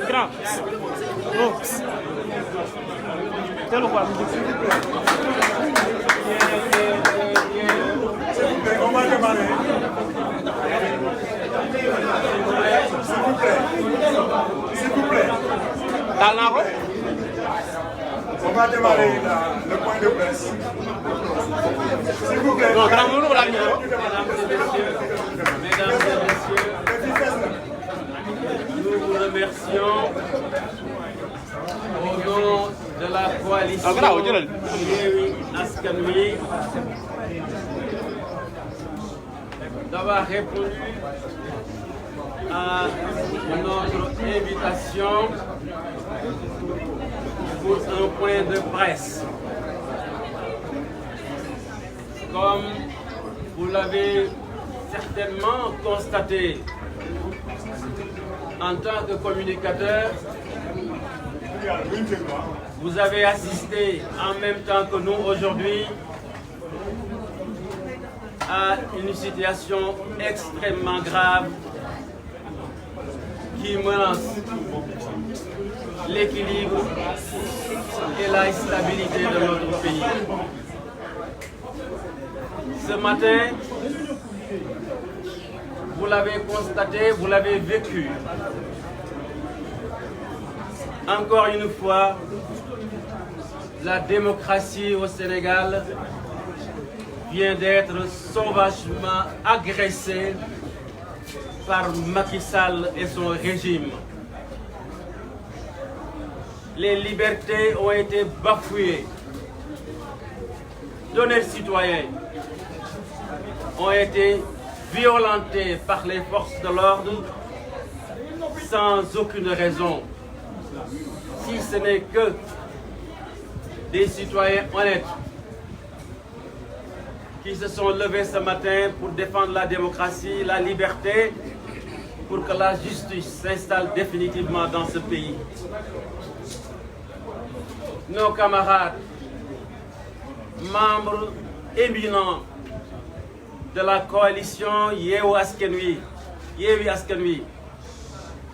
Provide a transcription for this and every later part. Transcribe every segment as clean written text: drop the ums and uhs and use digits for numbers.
Grand. Oh. Tel ou pas? On va démarrer. S'il vous plaît. On va démarrer le point de presse. S'il vous plaît. Non, mesdames et messieurs, nous vous remercions au nom de la coalition Yewwi Askan Wi d'avoir répondu à notre invitation pour un point de presse. Comme vous l'avez certainement constaté en tant que communicateur, vous avez assisté en même temps que nous aujourd'hui à une situation extrêmement grave qui menace l'équilibre et la stabilité de notre pays. Ce matin, vous l'avez constaté, vous l'avez vécu. Encore une fois, la démocratie au Sénégal vient d'être sauvagement agressée par Macky Sall et son régime. Les libertés ont été bafouées. D'honnêtes citoyens ont été violentés par les forces de l'ordre sans aucune raison, si ce n'est que des citoyens honnêtes qui se sont levés ce matin pour défendre la démocratie, la liberté, pour que la justice s'installe définitivement dans ce pays. Nos camarades, membres éminents de la coalition Yewwi Askan Wi,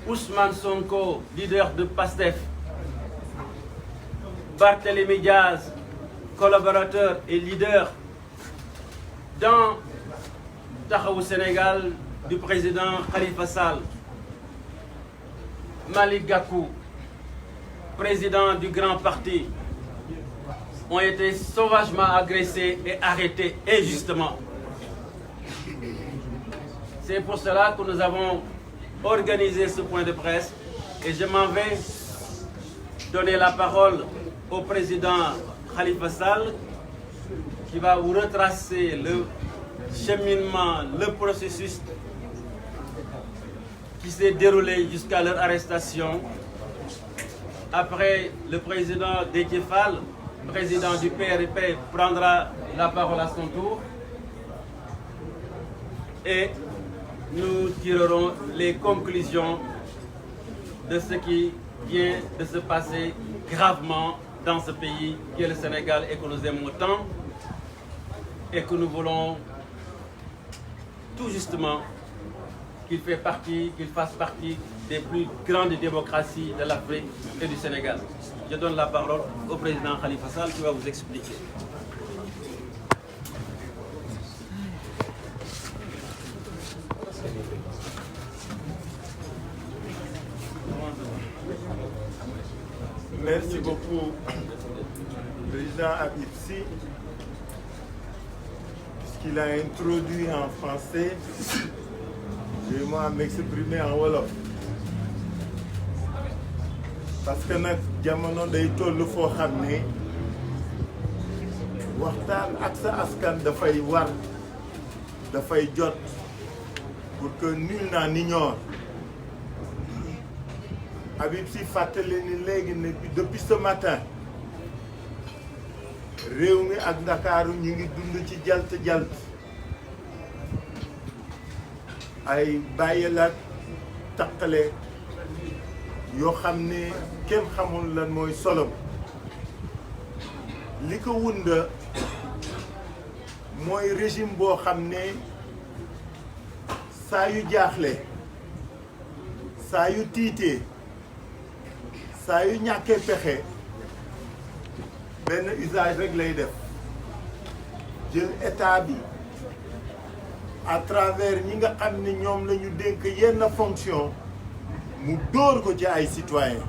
Ousmane Sonko, leader de PASTEF, Barthélémy Diaz, collaborateur et leader dans Taxawu Sénégal du président Khalifa Sall, Malick Gakou, président du grand parti, ont été sauvagement agressés et arrêtés injustement. C'est pour cela que nous avons organisé ce point de presse et je m'en vais donner la parole au président Khalifa Sall qui va vous retracer le cheminement, le processus qui s'est déroulé jusqu'à leur arrestation. Après, le président Déthié Fall, président du PRP, prendra la parole à son tour et nous tirerons les conclusions de ce qui vient de se passer gravement dans ce pays qui est le Sénégal et que nous aimons tant et que nous voulons tout justement qu'il fasse partie des plus grandes démocraties de l'Afrique et du Sénégal. Je donne la parole au président Khalifa Sall qui va vous expliquer. Merci beaucoup, président Habib Sy, puisqu'il a introduit en français. Je vais moi m'exprimer en wolof. Parce que nag jamono day toll foo xam ne waxtaan ak sa askan dafay war, dafay jot pour que nul n'en ignore. Habib Sy fàttali ni léegi ne depuis ce matin réew mi ak Ndakaaru ñu ngi dund ci jalt ay bàyyil ak taqale yoo xam ne kenn xamul lan mooy solo li ko wunda mooy régime boo xam ne saa yu jaaxle saa yu tiitee saa yu ñàkkee pexe benn usage rek lay def jël état bi à travers ñi nga xam ne ñoom la ñu dénk yenn fonction mu dóor ko ci ay citoyens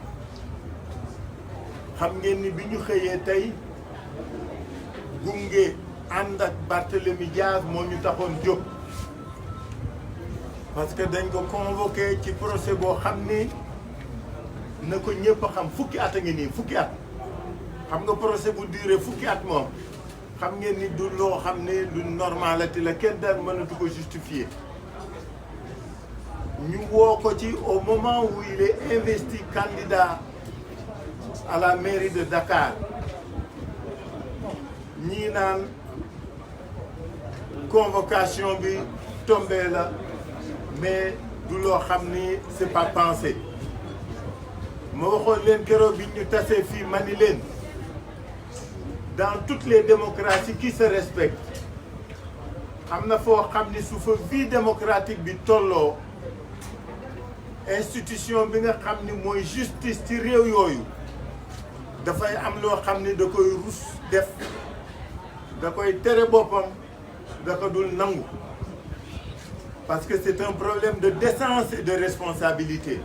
xam ngeen ni bi ñu xëyee tey gunge ànd ak Barthélémy Dias moo ñu taxoon jóg parce que dañ ko convoqué ci procès boo xam ni na ko ñëpp xam fukki at a ngi nii fukki at xam nga procès bu duré fukki at moom xam ngeen ni du loo xam ne lu normalati la kenn daan mënatu ko justifier ñu woo ko ci au moment où il est investi candidat à la mairie de Dakar ñii naan convocation bi tombé la mais du loo xam ni c'est pas pensé ma waxoon leen keroog bi ñu tasee fii ma ni leen dans toutes les démocraties qui se respectent am na foo xam ni su fa vie démocratique bi tolloo institution bi nga xam ni mooy justice ci réew yooyu dafay am loo xam ni da koy rus def da koy tere boppam da ko dul nangu parce que c'est un problème de décence et de responsabilité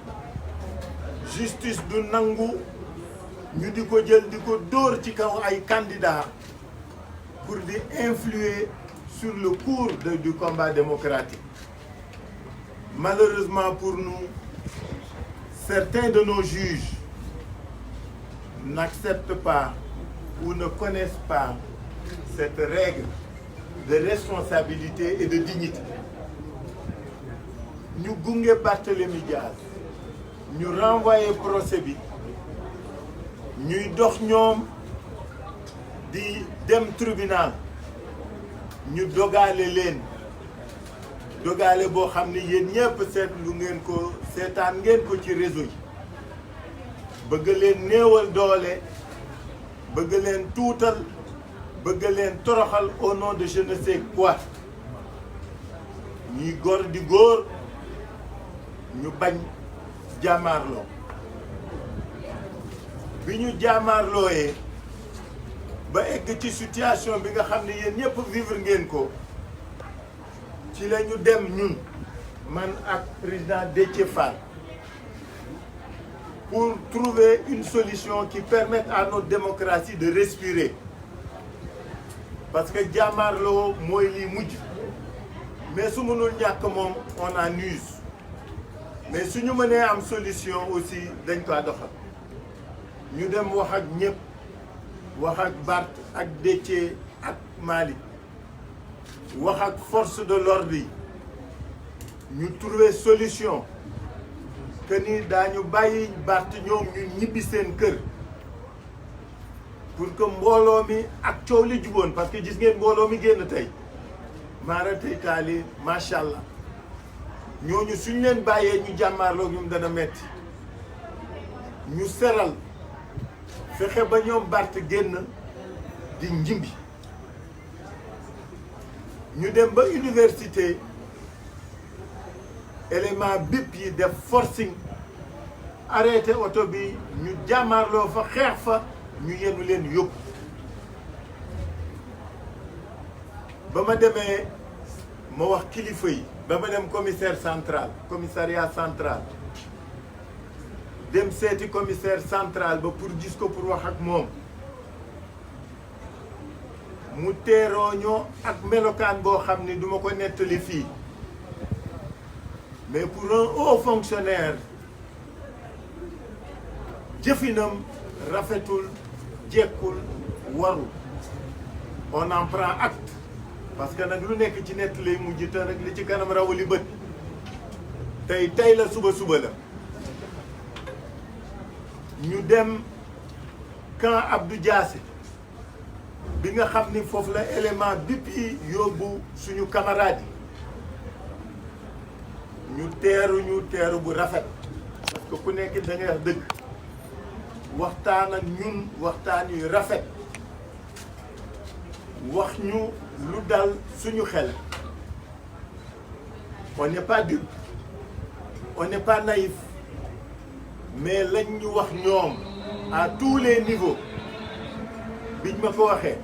justice du nangu ñu di ko jël di ko dóor ci kaw ay candidats pour di influer sur le cours du combat démocratique. Malheureusement pour nous, certains de nos juges n'acceptent pas ou ne connaissent pas cette règle de responsabilité et de dignité. Ñu gunge Barthélémy Dias ñu renvoyé procès bi ñuy dox ñoom di dem tribunal ñu dogaale leen dogaale boo xam ne yéen ñëpp seetlu ngeen ko seetaan ngeen ko ci réseau yi bëgg leen néewal doole bëgg leen tuutal bëgg leen toroxal au nom de je ne sais quoi ñuy góor di góor ñu bañ jàmmaarloo bi ñu jàmmaarlooyee ba egg ci situation bi nga xam ne yéen ñëpp vivre ngeen ko ci la ñu dem ñun man ak président Déthié Fall pour trouver une solution qui permette à notre démocratie de respirer parce que jàmmaarloo mooy lii mujj mais su mënul ñàkk moom on en use mais suñu mënee am solution aussi dañ ko doxal ñu dem wax ak ñëpp wax ak Bart ak Déthié ak Malick wax ak force de l'ordre yi ñu trouver solution que ni daañu bàyyi Bart ñoom ñu ñibbi seen kër pour que mbooloo mi ak coow li juboon parce que gis ngeen mbooloo mi génn tey maara tey taali macha allah ñooñu suñ leen bàyyee ñu jàmmaarloo ñoom dana metti ñu seral fexe ba ñoom Bart génn di njimbi ñu dem ba université élément bépp yi def forcing arrêté oto bi ñu jàmmaarloo fa xeex fa ñu yenu leen yóbbu ba ma demee ma wax kilifa yi ba ma dem commissariat central dem seeti commissaire central ba pour gis ko pour wax ak moom mu teeroo ñoo ak melokaan boo xam ni duma ko nettali fii mais pour un haut fonctionnaire jëfinam rafetul jekkul warul on en prend acte parce que nag lu nekk ci nett lay mujj te rek li ci kanam rawali bët tey la suba la ñu dem camp Abdou Diassé bi nga xam ni foofu la élément bépp yi yóbbu suñu camarades yi ñu teeru bu rafet parce que ku nekk da ngay wax dëgg waxtaan ak ñun waxtaan yu rafet wax ñu lu dal suñu xel on n'est pas dupe, on n'est pas naïf, mais lañ ñu wax ñoom à tous les niveaux biñ ma ko waxee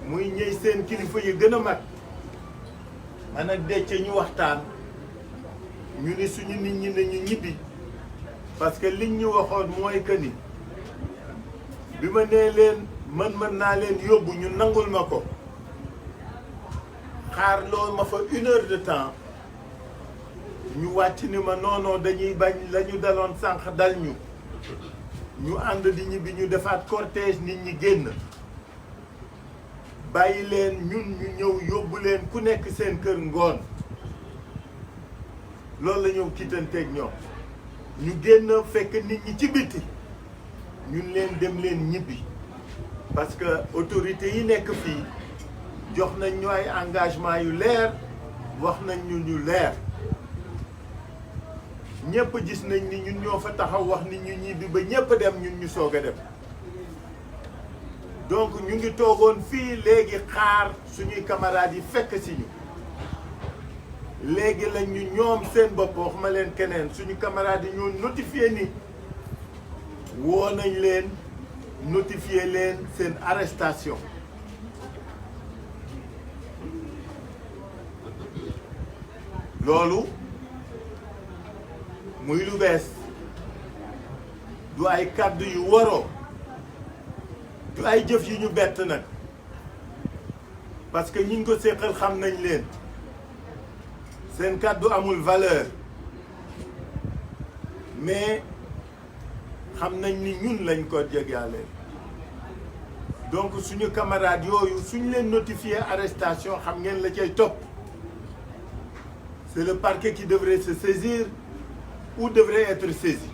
muy ñëy seen kilifa yi gën a mag man ak Déthié ñu waxtaan ñu ni suñu nit ñi nañu ñibbi parce que liñ ñu waxoon mooy que ni bi ma nee leen mën naa leen yóbbu ñu nangul ma ko xaar loolu ma fa 1 heure de temps ñu wàcc ni ma non dañuy bañ la ñu daloon sànq dal ñu ànd di ñibbi ñu defaat cortège nit ñi génn bàyyi leen ñun ñu ñëw yóbbu leen ku nekk seen kër ngoon loolu la ñëw kittanteeg ñoom ñu génn fekk nit ñi ci biti ñun leen dem leen ñibbi parce que autorités yi nekk fii jox nañ ñu ay engagement yu leer wax nañ ñu leer ñëpp gis nañ ni ñun ñoo fa taxaw wax ni ñu ñibbi ba ñëpp dem ñun ñu soog a dem donc ñu ngi toogoon fii léegi xaar suñuy camarades yi fekk si ñu léegi lañ ñu ñoom seen bopp wax ma leen keneen suñu camarades yi ñoo notifié ni woo nañ leen notifié leen seen arrestation loolu muy lu bees du ay kàddu yu waroo du ay jëf yu ñu bett nag parce que ñi ko séqal xam nañ leen seen kàddu amul valeur mais xam nañ ni ñun lañ ko jegaale donc suñu camarades yooyu suñ leen notifié arrestation xam ngeen la cay topp c'est le parquet qui devrait se saisir ou devrait être saisi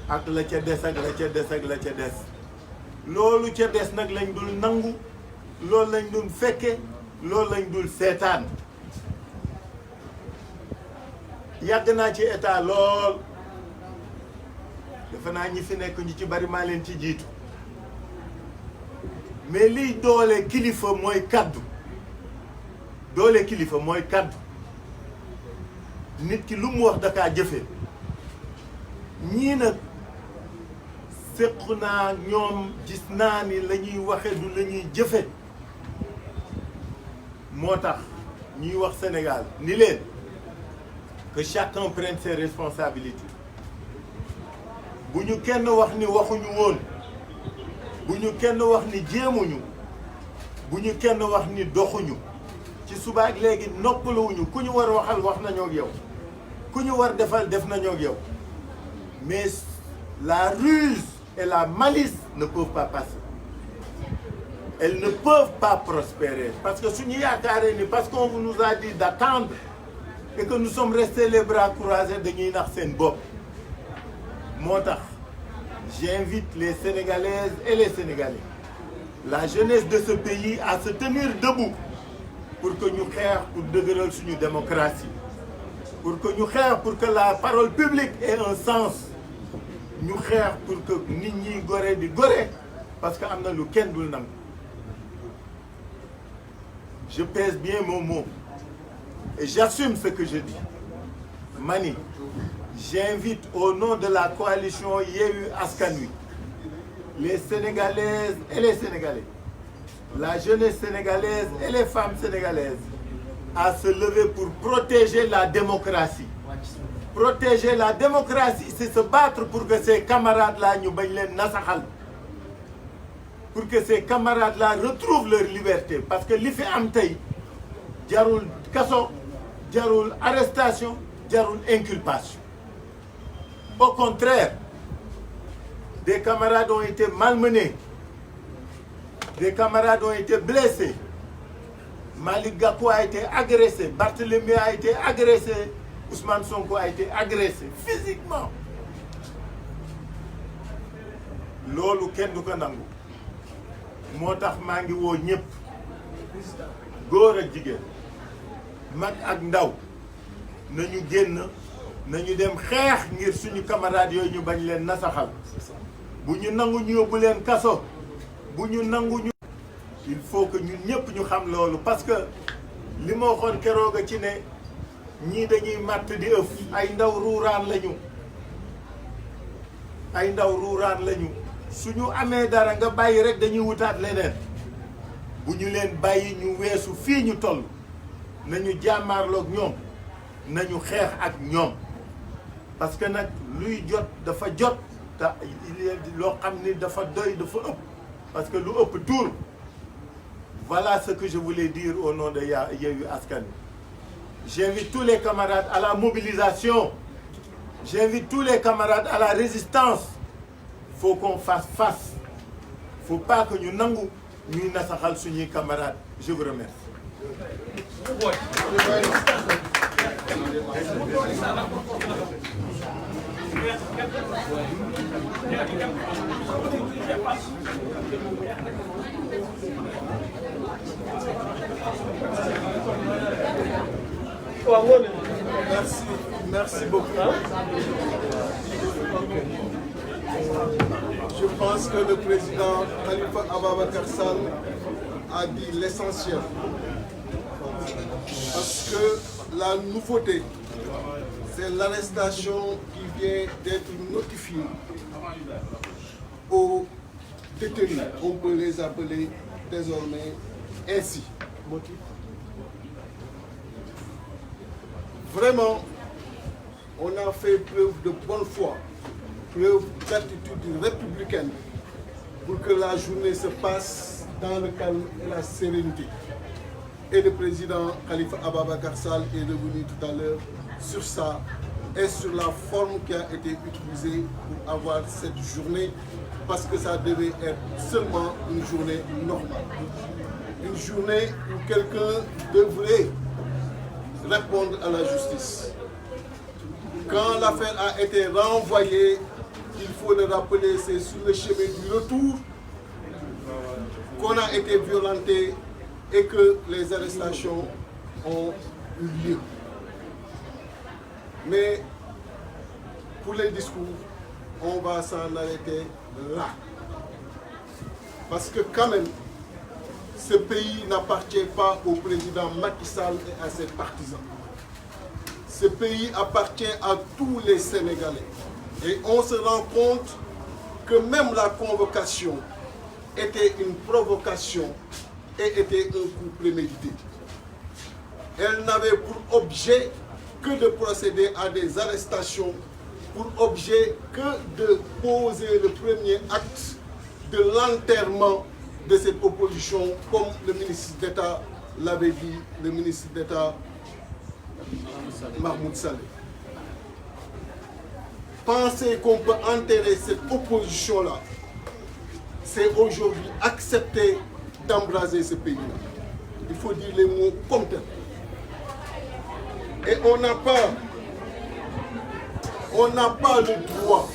ak la ca des ak la ca des ak la ca des loolu ca des nag lañ dul nangu loolu lañ dul fekke loolu lañ dul seetaan yàgg naa ci état lool defe naa ñi fi nekk ñu ci bari maa leen ci jiitu mais liy doole kilifa mooy kaddu doole kilifa mooy kaddu nit ki lu mu wax dakaa jëfe ñii nag séqu naa ñoom gis naa ni la ñuy waxe du la ñuy jëfe moo tax ñuy wax Sénégal ni leen que chacun prenne ses responsabilités bu ñu kenn wax ni waxuñu woon bu ñu kenn wax ni jéemuñu bu ñu kenn wax ni doxuñu ci suba ak léegi noppaluwuñu ku ñu war waxal wax nañoo ak yow ku ñu war defal def nañoo ak yow mais la ruse et la malice ne peuvent pas passer elles ne peuvent pas prospérer parce que suñu yaakaaree ni parce qu'on nous a dit d'attendre et que nous sommes restés les bras croisés dañuy nax seen bopp moo tax j'invite les Sénégalaises et les Sénégalais la jeunesse de ce pays à se tenir debout pour que ñu xeex pour dëgëral suñu démocratie pour que ñu xeex pour que la parole publique ait un sens ñu xeex pour que nit ñi gore di gore parce que am na lu kenn dul nangu je pèse bien mon mot et j'assume ce que je dis mani j'invite au nom de la coalition Yewwi Askan Wi les Sénégalaises et les Sénégalais la jeunesse sénégalaise et les femmes sénégalaises à se lever pour protéger la démocratie. Protéger la démocratie, c'est se battre pour que ces camarades-là ñu bañ leen nasaxal pour que ces camarades-là retrouvent leur liberté parce que li fi am tey jarul kaso jarul arrestation jarul inculpation. Au contraire, des camarades ont été malmenés. Des camarades ont été blessés. Malick Gakou a été agressé. Barthélémy a été agressé. Ousmane Sonko a été agressé physiquement. loolu kenn du ko nangu. moo tax maa ngi woo ñëpp góor ak jigéen mag ak ndaw nañu génn nañu dem xeex ngir suñu camarades yooyu ñu bañ leen nasaxal bu ñu nangu ñu yóbbu leen kaso bu ñu nangu ñu il faut que ñun ñëpp ñu xam loolu parce que li ma waxoon keroog ci ne ñii dañuy matt di ëf ay ndaw ruuraan lañu ay ndaw ruuraan lañu suñu amee dara nga bàyyi rek dañuy wutaat leneen bu ñu leen bàyyi ñu weesu fii ñu toll nañu jàmmaarloog ñoom nañu xeex ak ñoom parce que nag luy jot dafa jot te loo xam ni dafa doy dafa ëpp parce que lu ëpp tuur. Voilà ce que je voulais dire au nom de Yewwi Askan Wi. J'invite tous les camarades à la mobilisation. J'invite tous les camarades à la résistance. Il faut qu'on fasse face. Il ne faut pas que nous nangu ñuy nasaxal suñuy camarades. Je vous remercie. Merci beaucoup. Je pense que le président Khalifa Ababacar Sall a dit l'essentiel. Parce que la nouveauté, c'est l'arrestation qui vient d'être notifiée aux détenus. On peut les appeler désormais ainsi. Vraiment, on a fait preuve de bonne foi, preuve d'attitude républicaine pour que la journée se passe dans le calme et la sérénité. Et le président Khalifa Ababacar Sall est revenu tout à l'heure sur ça et sur la forme qui a été utilisée pour avoir cette journée, parce que ça devait être seulement une journée normale. Une journée où quelqu'un devrait répondre à la justice. Quand l'affaire a été renvoyée, il faut le rappeler, c'est sur le chemin du retour qu'on a été violenté et que les arrestations ont eu lieu. Mais pour les discours, on va s'en arrêter là. Parce que quand même, ce pays n'appartient pas au président Macky Sall et à ses partisans. Ce pays appartient à tous les Sénégalais. Et on se rend compte que même la convocation était une provocation et était un coup prémédité. Elle n'avait pour objet que de procéder à des arrestations, pour objet que de poser le premier acte de l'enterrement de cette opposition, comme le ministre d'État l'avait dit, le ministre d'État Mahmoud Saleh. Penser qu'on peut enterrer cette opposition-là, c'est aujourd'hui accepter d'embraser ce pays-là. Il faut dire les mots comme tel. Et on n'a pas le droit.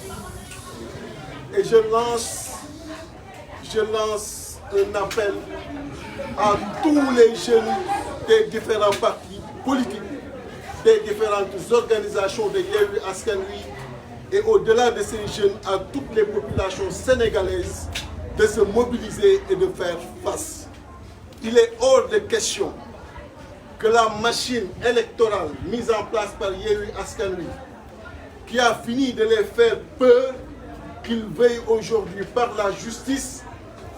Et je lance un appel à tous les jeunes des différents partis politiques, des différentes organisations de Yewwi Askan Wi, et au-delà de ces jeunes, à toutes les populations sénégalaises de se mobiliser et de faire face. Il est hors de question que la machine électorale mise en place par Yewwi Askan Wi, qui a fini de les faire peur, qu'ils veuillent aujourd'hui par la justice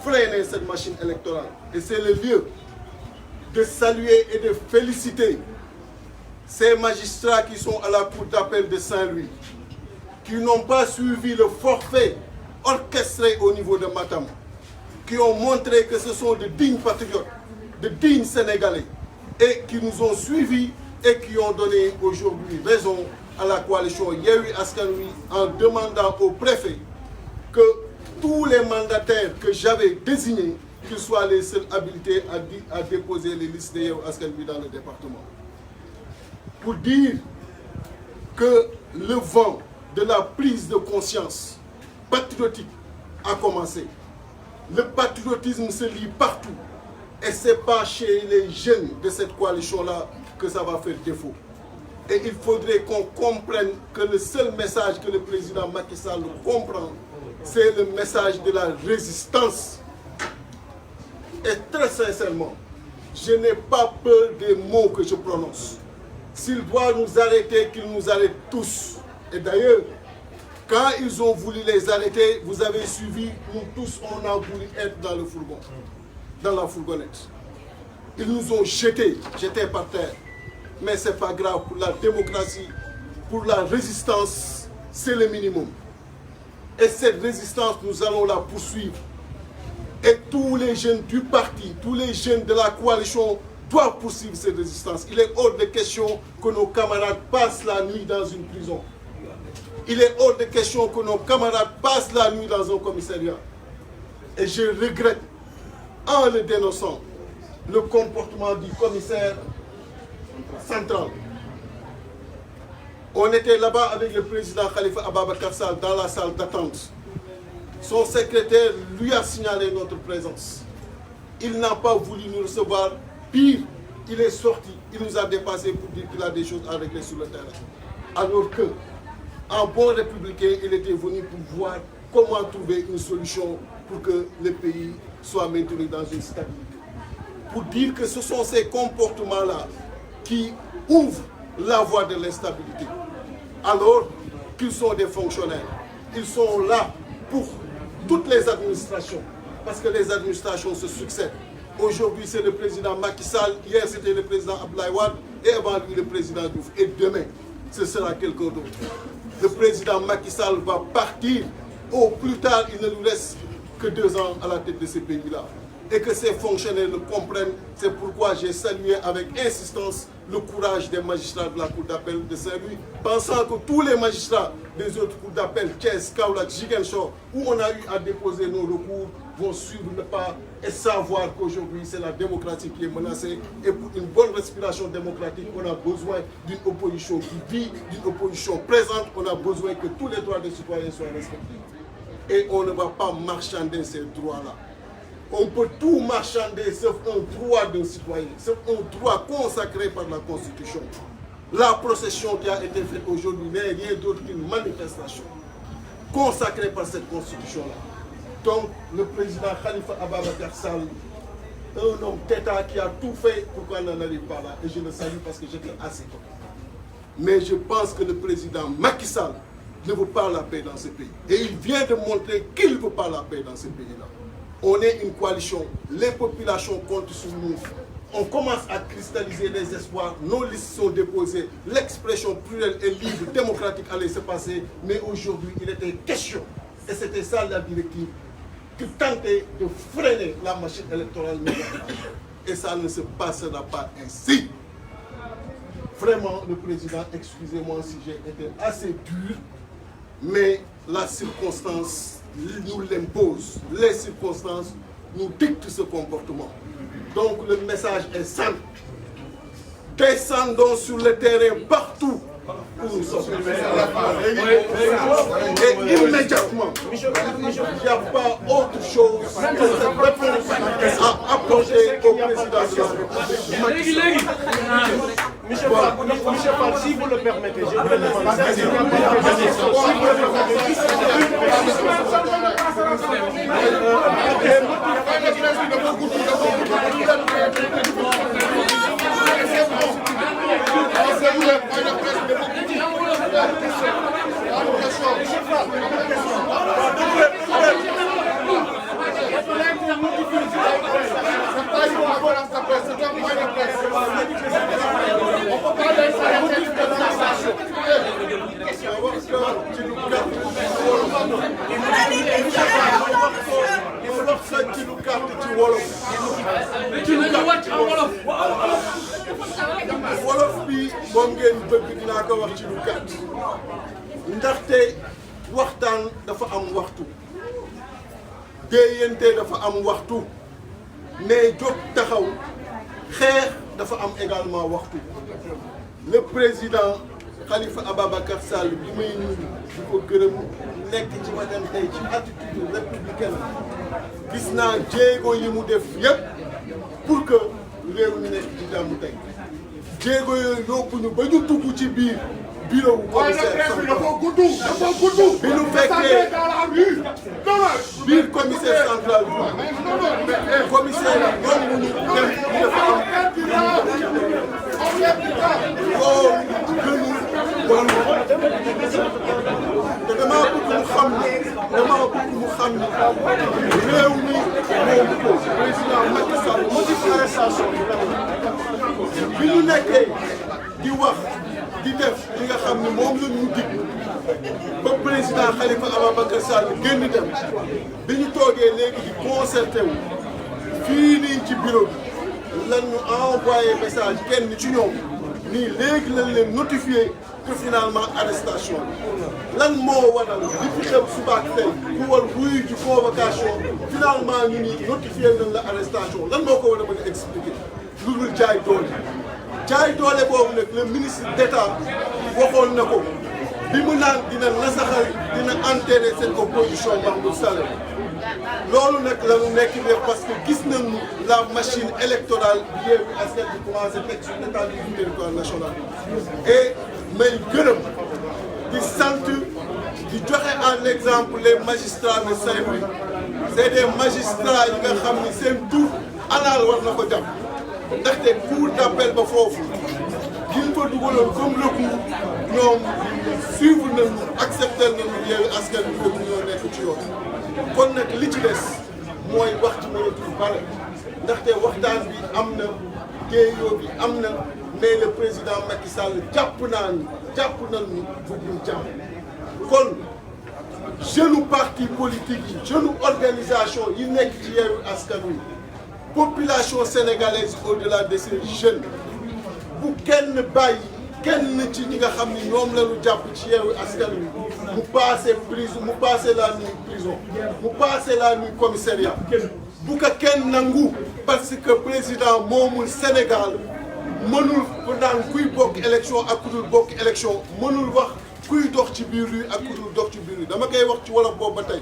freiner cette machine électorale. Et c'est le lieu de saluer et de féliciter ces magistrats qui sont à la cour d'appel de Saint-Louis, qui n'ont pas suivi le forfait orchestré au niveau de Matam, qui ont montré que ce sont de dignes patriotes, de dignes Sénégalais, et qui nous ont suivis et qui ont donné aujourd'hui raison à la coalition Yewwi Askan Wi en demandant au préfet que tous les mandataires que j'avais désignés, qu'ils soient les seuls habilités à déposer les listes de Yewwi Askan Wi dans le département. Pour dire que le vent de la prise de conscience patriotique a commencé. Le patriotisme se lit partout. Et ce n'est pas chez les jeunes de cette coalition-là que ça va faire défaut. Et il faudrait qu'on comprenne que le seul message que le président Macky Sall comprend, c'est le message de la résistance. Et très sincèrement, je n'ai pas peur des mots que je prononce. s'il doit nous arrêter, qu'il nous arrête tous. Et d'ailleurs, quand ils ont voulu les arrêter, vous avez suivi, nous tous, on a voulu être dans le fourgon, dans la fourgonnette. Ils nous ont jetés par terre. Mais ce n'est pas grave, pour la démocratie, pour la résistance, c'est le minimum. Et cette résistance, nous allons la poursuivre. Et tous les jeunes du parti, tous les jeunes de la coalition doivent poursuivre cette résistance. Il est hors de question que nos camarades passent la nuit dans une prison. Il est hors de question que nos camarades passent la nuit dans un commissariat. Et je regrette, en le dénonçant, le comportement du commissaire central. On était là-bas avec le président Khalifa Ababakar Sall dans la salle d'attente. Son secrétaire lui a signalé notre présence. Il n'a pas voulu nous recevoir. Pire, il est sorti. Il nous a dépassé pour dire qu'il a des choses à régler sur le terrain. Alors que, en bon républicain, il était venu pour voir comment trouver une solution pour que le pays soit maintenu dans une stabilité. Pour dire que ce sont ces comportements-là qui ouvrent la voie de l'instabilité. Alors qu'ils sont des fonctionnaires. Ils sont là pour toutes les administrations. Parce que les administrations se succèdent. Aujourd'hui, c'est le président Macky Sall. Hier, c'était le président Abdoulaye Wade. Et avant lui, le président Diouf. Et demain, ce sera quelqu'un d'autre. Le président Macky Sall va partir. Au plus tard, il ne nous reste que 2 ans à la tête de ce pays-là. Et que ces fonctionnaires le comprennent. C'est pourquoi j'ai salué avec insistance le courage des magistrats de la Cour d'appel de Saint-Louis, pensant que tous les magistrats des autres cours d'appel, Thiès, Kaolack, Ziguinchor, où on a eu à déposer nos recours, vont suivre le pas et savoir qu'aujourd'hui c'est la démocratie qui est menacée. Et pour une bonne respiration démocratique, on a besoin d'une opposition qui vit, d'une opposition présente. On a besoin que tous les droits des citoyens soient respectés. Et on ne va pas marchander ces droits-là. On peut tout marchander sauf un droit d'un citoyen, sauf un droit consacré par la Constitution. La procession qui a été faite aujourd'hui n'est rien d'autre qu'une manifestation consacrée par cette Constitution-là. Donc, le président Khalifa Ababakar Sall, un homme d'État qui a tout fait pour qu'on n'en arrive pas là. Et je le salue parce que j'étais assez content. Mais je pense que le président Macky Sall ne veut pas la paix dans ce pays. Et il vient de montrer qu'il ne veut pas la paix dans ce pays-là. On est une coalition, les populations comptent sur nous. On commence à cristalliser les espoirs, nos listes sont déposées, l'expression plurielle et libre, démocratique allait se passer, mais aujourd'hui il était question, et c'était ça la directive, de tenter de freiner la machine électorale médiatique. Et ça ne se passera pas ainsi. Vraiment, le président, excusez-moi si j'ai été assez dur, mais la circonstance nous l'impose. Les circonstances nous dictent ce comportement. Donc le message est simple. Descendons sur le terrain partout où nous sommes. Et immédiatement, il n'y a pas autre chose que cette réponse à approcher au président de la République. Monsieur Fall, si vous le permettez, je vais demander. wolof bi moom ngeen bëgg dinaa ko wax ci lu gàtt ndaxte waxtaan dafa am waxtu déeyante dafa am waxtu mais jóg taxaw xeex dafa am également waxtu. Le président Khalifa Ababakar Sall bi may nuyu di ko gërëm nekk ci watam tey ci attitude républicaine gis naa jéego yi mu def yépp pour que réew mi nekk ci jàmm tey jéego yooyu yóbbu ñu ba ñu dugg ci biir bureau bu commissaire bi ñu fekkee biir commissaire central bi commissaire yi ñoom ñu dem dafa am te damaa bëgg mu xam ne réew mi moom ko président Macky Sall motif arrestation bi ñu nekkee di wax di def li nga xam ne moom la ñu dig ba président Khalifa Ababacar Sall génn dem bi ñu toogee léegi di concerté wu fii nii ci bureau bi lan ñu envoyé message kenn ci ñoom nii léegi lañ leen notifié que finalement arrestation bi lan moo waral li fi xew suba ak tey ku war wuyu ji convocation finalement ñu ni notifié nañ la arrestation lan moo ko war a mën a expliquer lu dul jaay doole boobu nag le ministre d'État waxoon na ko bi mu naan dina nasaxal dina enterrer cette opposition Mahmoud Saleh loolu nag la ñu nekk def parce que gis nañu la machine électorale bi Yewwi Askan Wi commencé teg sur l'étendue du territoire national et may gërëm di sant di joxe en exemple les magistrats de Saint-Louis c'est des magistrats yi nga xam ni seen tur anal war na ko jàpp ndaxte cour d'appel ba foofu giñ fa dugaloon comme recours ñoom suivre nañu accepter nañu Yewwi Askan Wi que ñoo nekk ci yoon kon nag li ci des mooy wax ci mënatul bare ndaxte waxtaan bi am na géeyoo bi am na mais le président Macky Sall jàpp nañu bëggul jàmm kon jeune parti politique yi jeune organisation yi nekk ci Yewwi Askan Wi population sénégalaise au-delà de ces jeunes bu kenn bàyyi kenn ci ñi nga xam ni ñoom la ñu jàpp ci Yewwi Askan Wi mu passé prison mu passé la nuit prison mu passé la nuit commissariat bu ko kenn nangu parce que président moomul Sénégal mënul naan kuy bokk élection ak ku dul bokk élection mënul wax kuy dox ci biir yi ak ku dul dox ci biir yi dama koy wax ci wolof boobu ba tey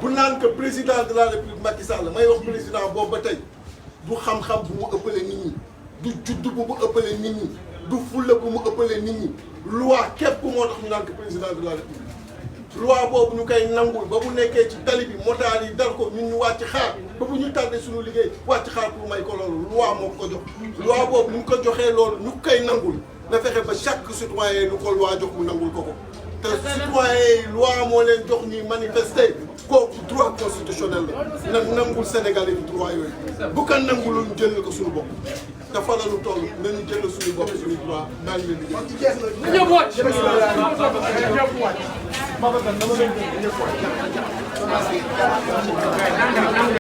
bu naan que président de la République Macky Sall may wax président boobu ba tey du xam-xam bu mu ëppale nit ñi du judd bu mu ëppale nit ñi du fulla bu mu ëppale nit ñi loi képp moo tax ñu naan que président de la République loi boobu ñu koy nangul ba mu nekkee ci tali bi motaar yi dal ko ñun ñu wàcc xaar ba bu ñu tardé suñu liggéey wàcc xaar pour may ko loolu loi moo ko jox loi boobu ñu ko joxee loolu ñu koy nangul na fexe ba chaque citoyen ñu ko loi jox mu nangul ko te citoyen yi loi moo leen jox ñuy manifester kooku droit constitutionnel la na nangul Sénégalais yi droit yooyu bu ko nangul ñu jël ko suñu bopp te fa la ñu toll nañu jël suñu bopp suñu droit maa ngi leen di